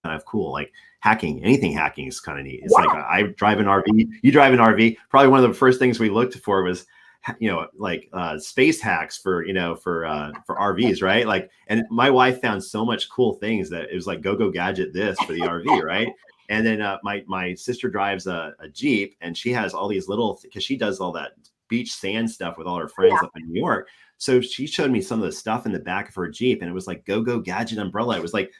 kind of cool. Like hacking, anything hacking is kind of neat. It's like, I drive an RV, you drive an RV. Probably one of the first things we looked for was, space hacks for RVs, right? Like, and my wife found so much cool things that it was like, go gadget this for the RV, right? And then my sister drives a Jeep, and she has all these little, because she does all that beach sand stuff with all her friends up in New York. So she showed me some of the stuff in the back of her Jeep, and it was like go gadget umbrella. It was like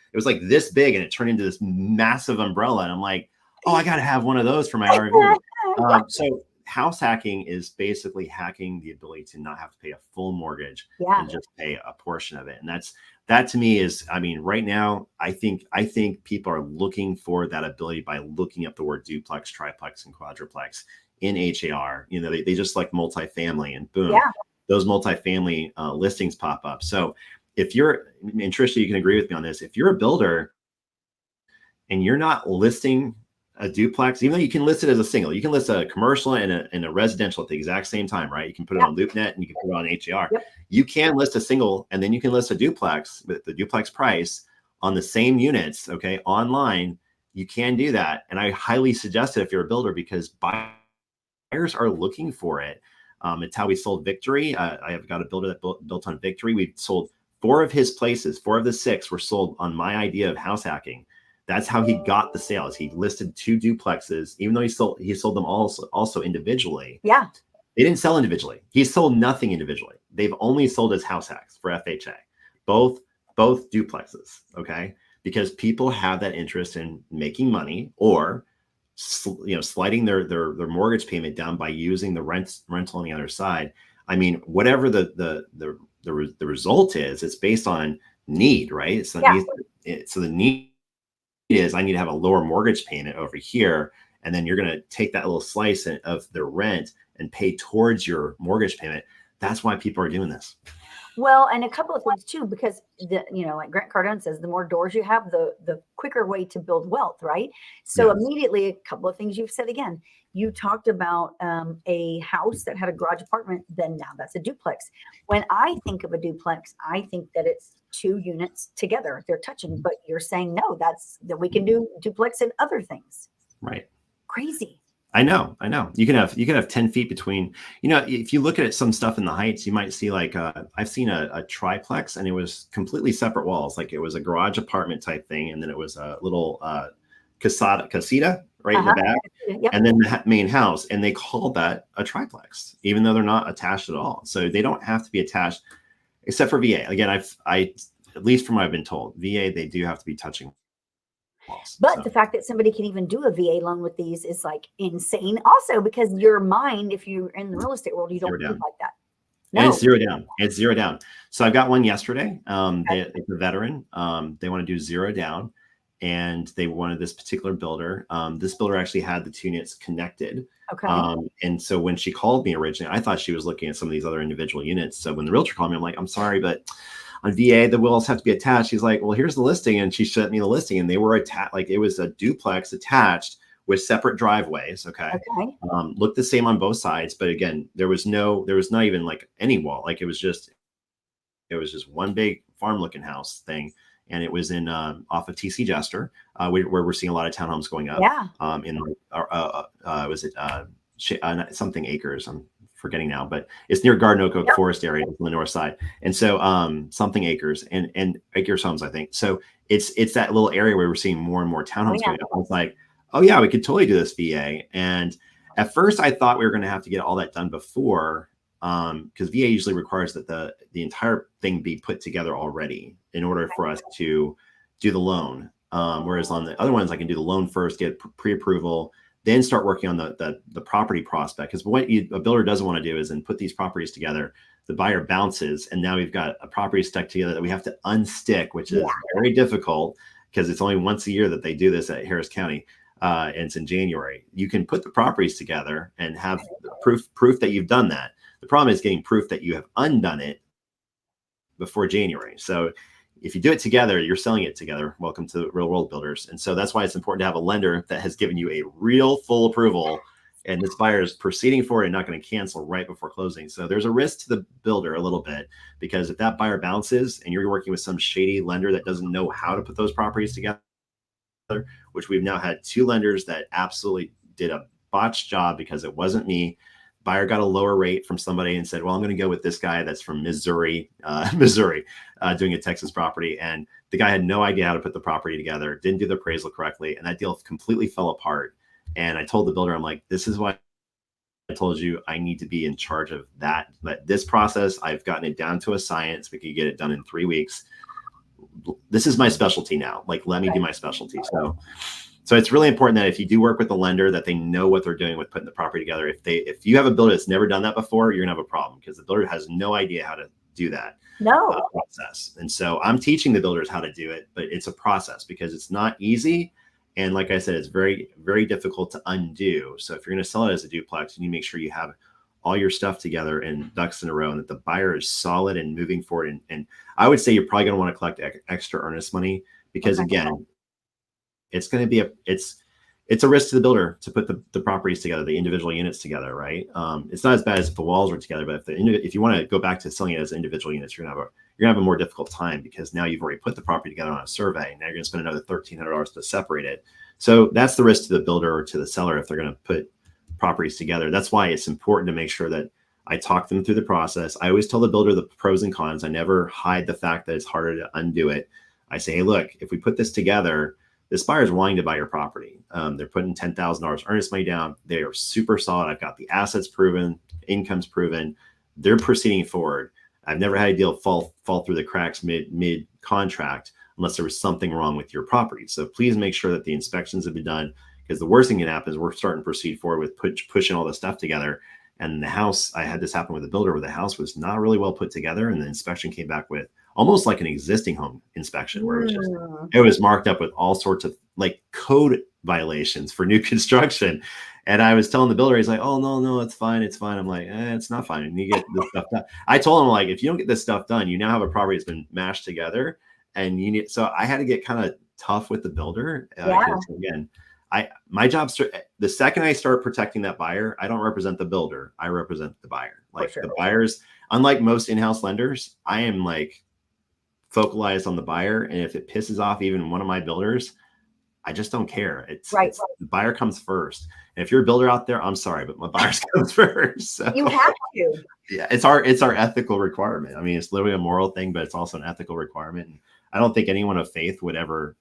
this big, and it turned into this massive umbrella. And I'm like, oh, I got to have one of those for my RV. So house hacking is basically hacking the ability to not have to pay a full mortgage and just pay a portion of it. And that to me is, I mean, right now, I think people are looking for that ability by looking up the word duplex, triplex, and quadruplex in HAR. They just like multifamily, and boom, those multifamily listings pop up. So if you're, and Tricia, you can agree with me on this. If you're a builder and you're not listing a duplex, even though you can list it as a single, you can list a commercial and a residential at the exact same time, right? You can put it on LoopNet and you can put it on HAR. You can list a single, and then you can list a duplex with the duplex price on the same units, okay, online. You can do that. And I highly suggest it if you're a builder, because buyers are looking for it. It's how we sold Victory. I have got a builder that built on Victory. We sold 4 of his places. 4 of the 6 were sold on my idea of house hacking. That's how he got the sales. He listed 2 duplexes, even though he sold them also individually. Yeah. They didn't sell individually. He sold nothing individually. They've only sold as house hacks for FHA, both duplexes. Okay. Because people have that interest in making money, or sliding their mortgage payment down by using the rental on the other side. I mean, whatever the result is, it's based on need, right? So the need is, I need to have a lower mortgage payment over here, and then you're going to take that little slice of the rent and pay towards your mortgage payment. That's why people are doing this. Well, and a couple of things too, because like Grant Cardone says, the more doors you have, the quicker way to build wealth, right? So immediately, a couple of things you've said again. you talked about a house that had a garage apartment, then now that's a duplex. When I think of a duplex, I think that it's two units together. They're touching, but you're saying no, that we can do duplex and other things. Right. Crazy. I know. You can have 10 feet between, if you look at some stuff in the Heights, you might see like, I've seen a triplex and it was completely separate walls. Like it was a garage apartment type thing. And then it was a little, casita right in the back. Yep. And then the main house. And they called that a triplex, even though they're not attached at all. So they don't have to be attached except for VA. Again, at least from what I've been told, VA, they do have to be touching walls. But the fact that somebody can even do a VA loan with these is like insane also, because your mind, if you're in the real estate world, you don't think like that. No. And it's zero down. So I've got one yesterday. It's a veteran. They want to do zero down, and they wanted this particular builder. This builder actually had the two units connected. Okay. And so when she called me originally, I thought she was looking at some of these other individual units. So when the realtor called me, I'm like, I'm sorry, but on VA, the walls have to be attached. She's like, well, here's the listing. And she sent me the listing, and they were attached. Like it was a duplex attached with separate driveways. Okay. Looked the same on both sides. But again, there was not even like any wall. Like it was just one big farm looking house thing. And it was in off of TC Jester, where we're seeing a lot of townhomes going up. Yeah. Was it something acres? I'm forgetting now, but it's near Garden Oak Forest area on the north side. And so something acres and acres homes, I think. So it's that little area where we're seeing more and more townhomes going up. I was like, oh yeah, we could totally do this VA. And at first I thought we were going to have to get all that done before, because VA usually requires that the entire thing be put together already in order for us to do the loan. Whereas on the other ones, I can do the loan first, get pre-approval, then start working on the property prospect. Because what a builder doesn't want to do is then put these properties together, the buyer bounces, and now we've got a property stuck together that we have to unstick, which is very difficult because it's only once a year that they do this at Harris County. And it's in January. You can put the properties together and have proof that you've done that. The problem is getting proof that you have undone it before January. So if you do it together, you're selling it together. Welcome to Real World Builders. And so that's why it's important to have a lender that has given you a real full approval, and this buyer is proceeding for it and not going to cancel right before closing. So there's a risk to the builder a little bit, because if that buyer bounces and you're working with some shady lender that doesn't know how to put those properties together, which we've now had two lenders that absolutely did a botched job because it wasn't me. Buyer got a lower rate from somebody and said, well, I'm going to go with this guy that's from Missouri, doing a Texas property. And the guy had no idea how to put the property together, didn't do the appraisal correctly. And that deal completely fell apart. And I told the builder, I'm like, this is why I told you I need to be in charge of that. But this process, I've gotten it down to a science. We could get it done in 3 weeks. This is my specialty now. Like, let me do my specialty. So it's really important that if you do work with a lender, that they know what they're doing with putting the property together. If you have a builder that's never done that before, you're gonna have a problem, because the builder has no idea how to do that process. And so I'm teaching the builders how to do it, but it's a process because it's not easy. And like I said, it's very, very difficult to undo. So if you're gonna sell it as a duplex, you need to make sure you have all your stuff together and ducks in a row, and that the buyer is solid and moving forward. And I would say you're probably gonna want to collect extra earnest money, because again, it's going to be it's a risk to the builder to put the properties together, the individual units together, right? It's not as bad as if the walls are together, but if you want to go back to selling it as individual units, you're gonna have a more difficult time, because now you've already put the property together on a survey. Now you're going to spend another $1,300 to separate it. So that's the risk to the builder or to the seller if they're going to put properties together. That's why it's important to make sure that I talk them through the process. I always tell the builder the pros and cons. I never hide the fact that it's harder to undo it. I say, hey, look, if we put this together, this buyer is wanting to buy your property. They're putting $10,000 earnest money down. They are super solid. I've got the assets proven, income's proven. They're proceeding forward. I've never had a deal fall through the cracks mid contract unless there was something wrong with your property. So please make sure that the inspections have been done, because the worst thing can happen is we're starting to proceed forward with pushing all this stuff together. And the house, I had this happen with a builder where the house was not really well put together, and the inspection came back with almost like an existing home inspection, where it was marked up with all sorts of like code violations for new construction. And I was telling the builder, he's like, oh, no, it's fine. It's fine. I'm like, it's not fine. You get this stuff done. I told him, like, if you don't get this stuff done, you now have a property that's been mashed together, and so I had to get kind of tough with the builder. Again, My job, the second I start protecting that buyer, I don't represent the builder. I represent the buyer. Like the buyers, unlike most in-house lenders, I am like focalized on the buyer. And if it pisses off even one of my builders, I just don't care. It's the buyer comes first. And if you're a builder out there, I'm sorry, but my buyers comes first. So, you have to. Yeah, it's our ethical requirement. I mean, it's literally a moral thing, but it's also an ethical requirement. And I don't think anyone of faith would ever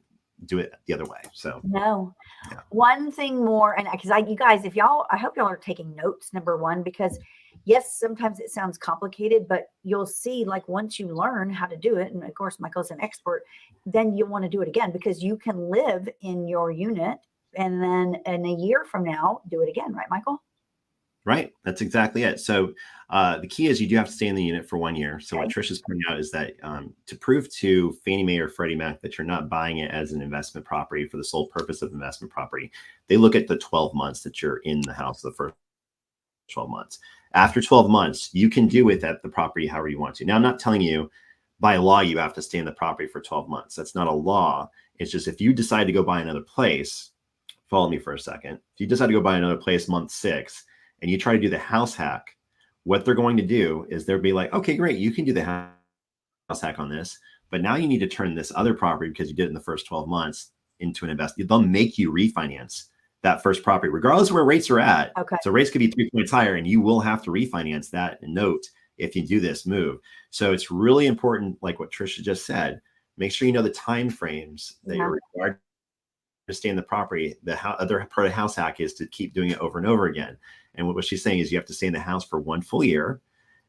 do it the other way. So no. Yeah. One thing more, and because you guys, I hope y'all are taking notes, number one, because yes, sometimes it sounds complicated, but you'll see, like, once you learn how to do it, and of course Michael's an expert, then you want to do it again, because you can live in your unit and then in a year from now do it again, right, Michael? Right. That's exactly it. So the key is you do have to stay in the unit for 1 year. So what Trish is pointing out is that to prove to Fannie Mae or Freddie Mac that you're not buying it as an investment property for the sole purpose of investment property, they look at the 12 months that you're in the house, the first 12 months. After 12 months, you can do with that the property however you want to. Now, I'm not telling you by law you have to stay in the property for 12 months. That's not a law. It's just if you decide to go buy another place, follow me for a second. If you decide to go buy another place month 6, and you try to do the house hack, what they're going to do is they'll be like, okay, great, you can do the house hack on this, but now you need to turn this other property, because you did it in the first 12 months, into an investment. They'll make you refinance that first property, regardless of where rates are at. Okay. So rates could be 3 points higher, and you will have to refinance that note if you do this move. So it's really important, like what Trisha just said, make sure you know the time frames that you're required to stay in the property. The other part of the house hack is to keep doing it over and over again. And what she's saying is you have to stay in the house for 1 full year,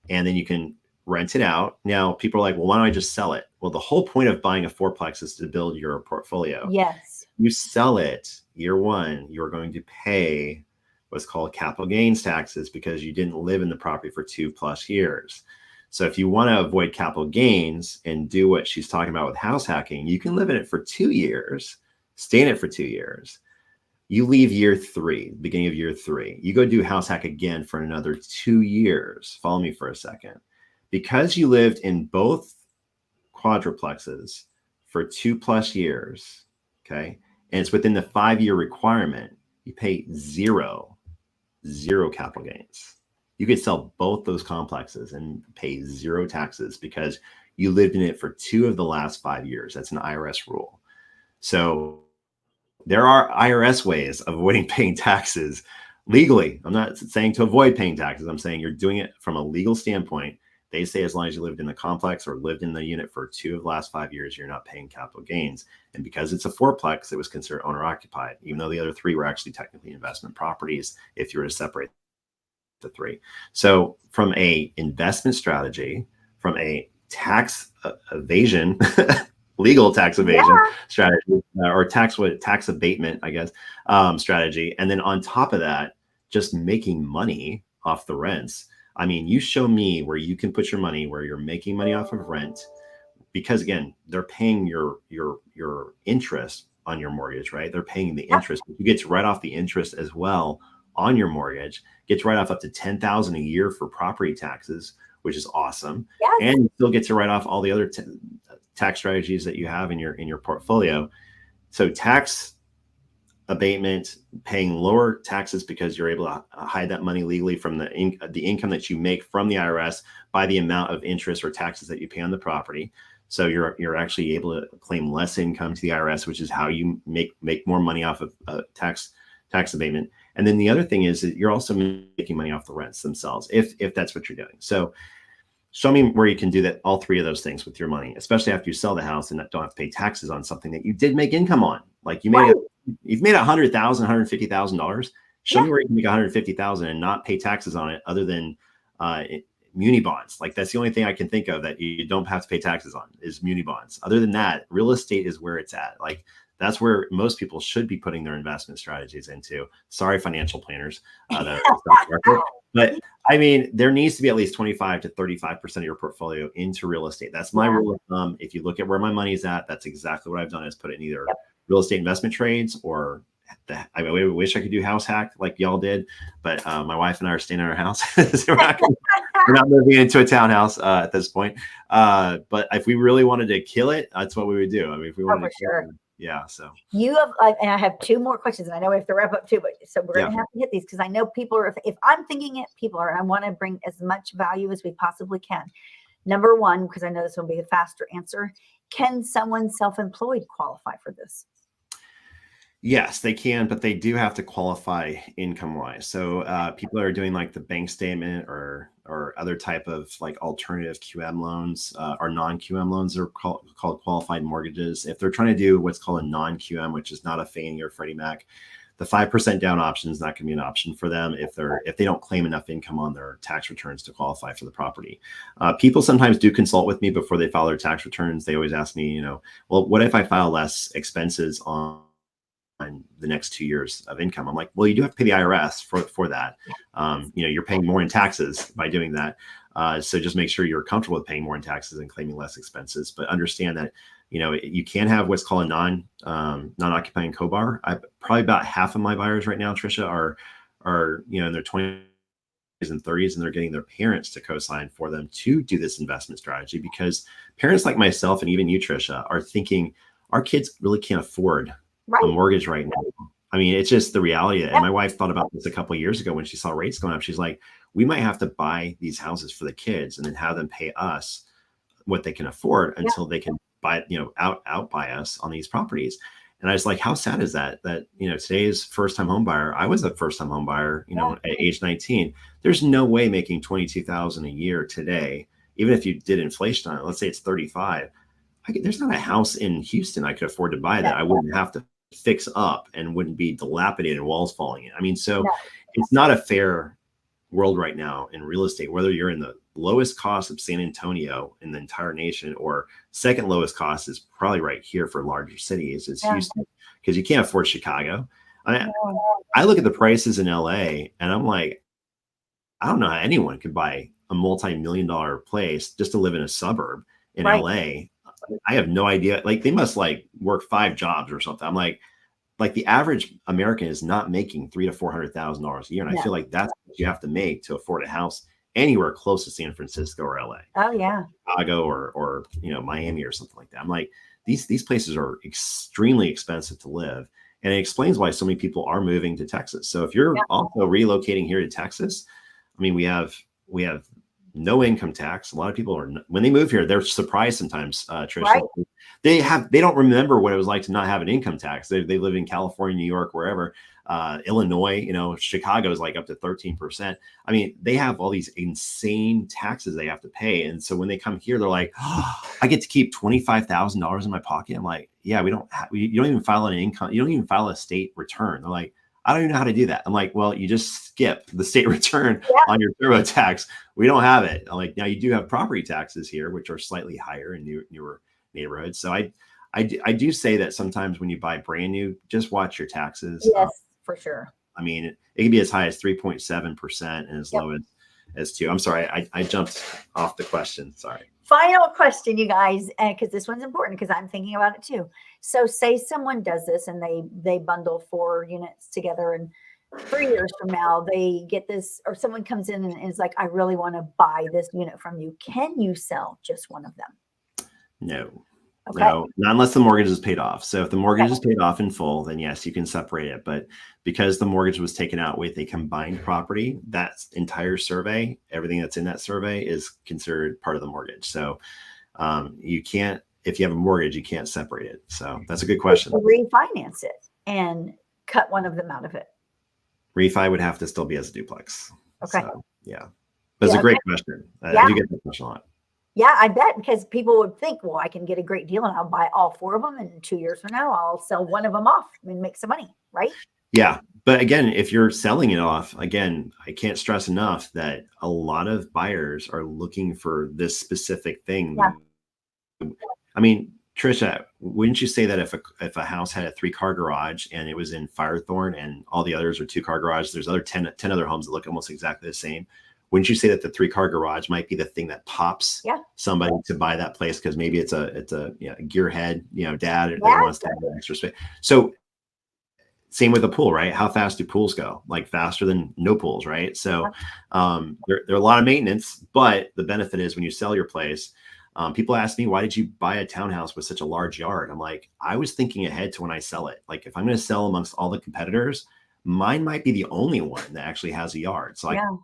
and then you can rent it out. Now, people are like, well, why don't I just sell it? Well, the whole point of buying a fourplex is to build your portfolio. Yes. You sell it year 1, you're going to pay what's called capital gains taxes, because you didn't live in the property for 2+ years. So if you want to avoid capital gains and do what she's talking about with house hacking, you can live in it for 2 years, stay in it for 2 years. You leave year 3, beginning of year 3, you go do house hack again for another 2 years. Follow me for a second. Because you lived in both quadruplexes for 2+ years, okay, and it's within the 5-year requirement, you pay zero capital gains. You could sell both those complexes and pay 0 taxes because you lived in it for 2 of the last 5 years. That's an IRS rule. So there are IRS ways of avoiding paying taxes legally. I'm not saying to avoid paying taxes. I'm saying you're doing it from a legal standpoint. They say as long as you lived in the complex or lived in the unit for 2 of the last 5 years, you're not paying capital gains. And because it's a fourplex, it was considered owner occupied, even though the other 3 were actually technically investment properties if you were to separate the 3. So from a investment strategy, from a tax evasion, legal tax evasion strategy, or tax abatement, I guess, strategy. And then on top of that, just making money off the rents. I mean, you show me where you can put your money where you're making money off of rent, because again, they're paying your interest on your mortgage, right? They're paying the interest. You get to write off the interest as well on your mortgage. Get to write off up to $10,000 a year for property taxes, which is awesome. Yes. And you still get to write off all the other tax strategies that you have in your portfolio. So tax abatement, paying lower taxes because you're able to hide that money legally from the income that you make from the IRS by the amount of interest or taxes that you pay on the property. So you're actually able to claim less income to the IRS, which is how you make more money off of tax abatement. And then the other thing is that you're also making money off the rents themselves, if that's what you're doing. So show me where you can do that, all 3 of those things with your money, especially after you sell the house and don't have to pay taxes on something that you did make income on. Like you've made $100,000, $150,000. Show me where you can make $150,000 and not pay taxes on it, other than muni bonds. Like that's the only thing I can think of that you don't have to pay taxes on is muni bonds. Other than that, real estate is where it's at. Like that's where most people should be putting their investment strategies into. Sorry, financial planners. But I mean, there needs to be at least 25 to 35% of your portfolio into real estate. That's my rule of thumb. If you look at where my money is at, that's exactly what I've done, is put it in either real estate investment trades or I wish I could do house hack like y'all did, but my wife and I are staying in our house. So we're not moving into a townhouse at this point. But if we really wanted to kill it, that's what we would do. I mean, if we wanted to kill it, Yeah. So You have, and I have two more questions, and I know we have to wrap up too, but so we're going to have to hit these because I know people are, if I'm thinking it, people are, I want to bring as much value as we possibly can. Number one, because I know this will be a faster answer, can someone self-employed qualify for this? yes, they can, but they do have to qualify income wise. So people that are doing like the bank statement or other type of like alternative QM loans or non QM loans are called qualified mortgages. If they're trying to do what's called a non QM, which is not a Fannie or Freddie Mac, the 5% down option is not going to be an option for them if they don't claim enough income on their tax returns to qualify for the property. People sometimes do consult with me before they file their tax returns. They always ask me, well, what if I file less expenses on the next 2 years of income? I'm like, well, you do have to pay the IRS for that. You're paying more in taxes by doing that. So just make sure you're comfortable with paying more in taxes and claiming less expenses. But understand that, you can have what's called a non-occupying co-bar. Probably about half of my buyers right now, Trisha, are in their 20s and 30s, and they're getting their parents to co-sign for them to do this investment strategy, because parents like myself and even you, Trisha, are thinking our kids really can't afford a mortgage right now. I mean, it's just the reality. And my wife thought about this a couple of years ago when she saw rates going up. She's like, we might have to buy these houses for the kids and then have them pay us what they can afford until they can buy, out buy us on these properties. And I was like, how sad is that? That, today's first-time home buyer, I was a first-time home buyer, at age 19. There's no way making $22,000 a year today, even if you did inflation on it, let's say it's 35. There's not a house in Houston I could afford to buy that I wouldn't have to fix up and wouldn't be dilapidated, walls falling in. I mean, so it's not a fair world right now in real estate, whether you're in the lowest cost of San Antonio in the entire nation or second lowest cost is probably right here for larger cities. It's Houston, because you can't afford Chicago. I look at the prices in LA and I'm like, I don't know how anyone could buy a multi-million-dollar place just to live in a suburb in LA. I have no idea. Like, they must work 5 jobs or something. I'm like the average American is not making $300,000 to $400,000 a year. And I feel like that's what you have to make to afford a house anywhere close to San Francisco or LA. Oh yeah. Chicago or Miami or something like that. I'm like, these places are extremely expensive to live. And it explains why so many people are moving to Texas. So if you're also relocating here to Texas, I mean, we have no income tax. A lot of people are, when they move here, they're surprised sometimes, Trish. They don't remember what it was like to not have an income tax. They live in California, New York, wherever, Illinois, Chicago is like up to 13%. I mean, they have all these insane taxes they have to pay. And so when they come here, they're like, oh, I get to keep $25,000 in my pocket. I'm like, yeah, you don't even file an income. You don't even file a state return. They're like, I don't even know how to do that. I'm like, well, you just skip the state return on your TurboTax. We don't have it. I'm like, now you do have property taxes here, which are slightly higher in newer neighborhoods. So I do say that sometimes when you buy brand new, just watch your taxes. Yes, for sure. I mean, it can be as high as 3.7% and as low as 2. I'm sorry, I jumped off the question. Sorry. Final question, you guys, because this one's important because I'm thinking about it too. So say someone does this and they bundle 4 units together, and 3 years from now they get this, or someone comes in and is like, I really want to buy this unit from you. Can you sell just one of them? No. Okay. No, not unless the mortgage is paid off. So if the mortgage is paid off in full, then yes, you can separate it. But because the mortgage was taken out with a combined property, that entire survey, everything that's in that survey is considered part of the mortgage. So you can't, if you have a mortgage, you can't separate it. So that's a good question. Refinance it and cut one of them out of it. Refi would have to still be as a duplex. Okay. So, yeah. But it's a great question. I do get that question a lot. Yeah, I bet, because people would think, well, I can get a great deal and I'll buy all 4 of them. And 2 years from now, I'll sell one of them off and make some money, right? Yeah. But again, if you're selling it off, again, I can't stress enough that a lot of buyers are looking for this specific thing. Yeah. I mean, Trisha, wouldn't you say that if a house had a 3-car garage and it was in Firethorn and all the others are 2-car garages, there's other 10 other homes that look almost exactly the same. Wouldn't you say that the 3-car garage might be the thing that pops somebody to buy that place? Because maybe it's a gearhead, dad that wants to have an extra space. So same with the pool, right? How fast do pools go? Like faster than no pools, right? So there are a lot of maintenance, but the benefit is when you sell your place, People ask me, why did you buy a townhouse with such a large yard? I'm like, I was thinking ahead to when I sell it. Like, if I'm going to sell amongst all the competitors, mine might be the only one that actually has a yard. So I Yeah.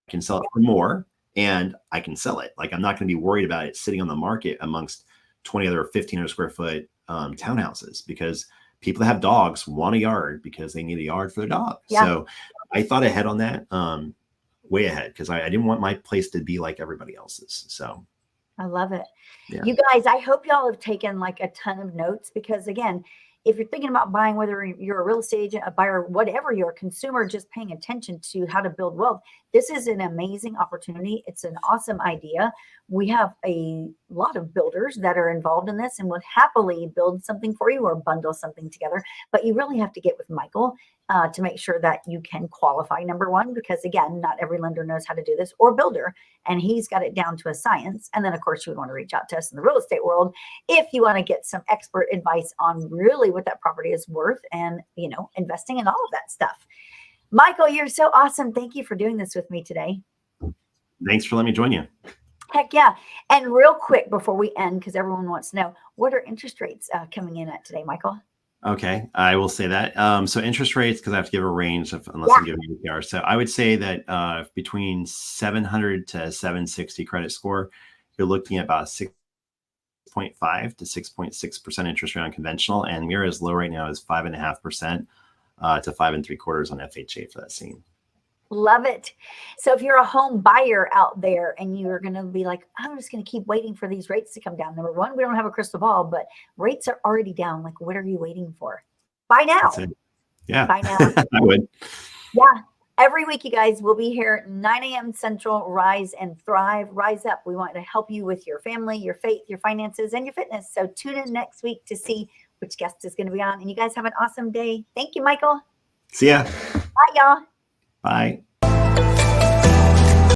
can sell it for more and I can sell it. Like, I'm not going to be worried about it sitting on the market amongst 20 other 1,500 square foot townhouses, because people that have dogs want a yard because they need a yard for their dog. Yeah. So I thought ahead on that, way ahead, because I didn't want my place to be like everybody else's. So I love it. yeah. You guys, I hope y'all have taken like a ton of notes, because again, if you're thinking about buying, whether you're a real estate agent, a buyer, whatever, you're a consumer just paying attention to how to build wealth, this is an amazing opportunity. It's an awesome idea. We have a lot of builders that are involved in this and would happily build something for you or bundle something together. But you really have to get with Michael to make sure that you can qualify, number one, because again, not every lender knows how to do this, or builder, and he's got it down to a science. And then of course you would want to reach out to us in the real estate world if you want to get some expert advice on really what that property is worth and, you know, investing and all of that stuff. Michael, you're so awesome. Thank you for doing this with me today. Thanks for letting me join you. Heck yeah. And real quick before we end, because everyone wants to know, what are interest rates coming in at today, Michael? Okay, I will say that. So interest rates, because I have to give a range unless I'm giving you APR. So I would say that between 700 to 760 credit score, you're looking at about 6.5 to 6.6% interest rate on conventional, and we're as low right now as 5.5% to 5.75% on FHA for that scene. Love it. So if you're a home buyer out there and you're going to be like, I'm just going to keep waiting for these rates to come down. Number one, we don't have a crystal ball, but rates are already down. Like, what are you waiting for? Buy now. That's it. Yeah. Buy now. I would. Yeah. Every week, you guys will be here at 9 a.m. Central. Rise and thrive. Rise up. We want to help you with your family, your faith, your finances, and your fitness. So tune in next week to see which guest is going to be on. And you guys have an awesome day. Thank you, Michael. See ya. Bye, y'all. Bye.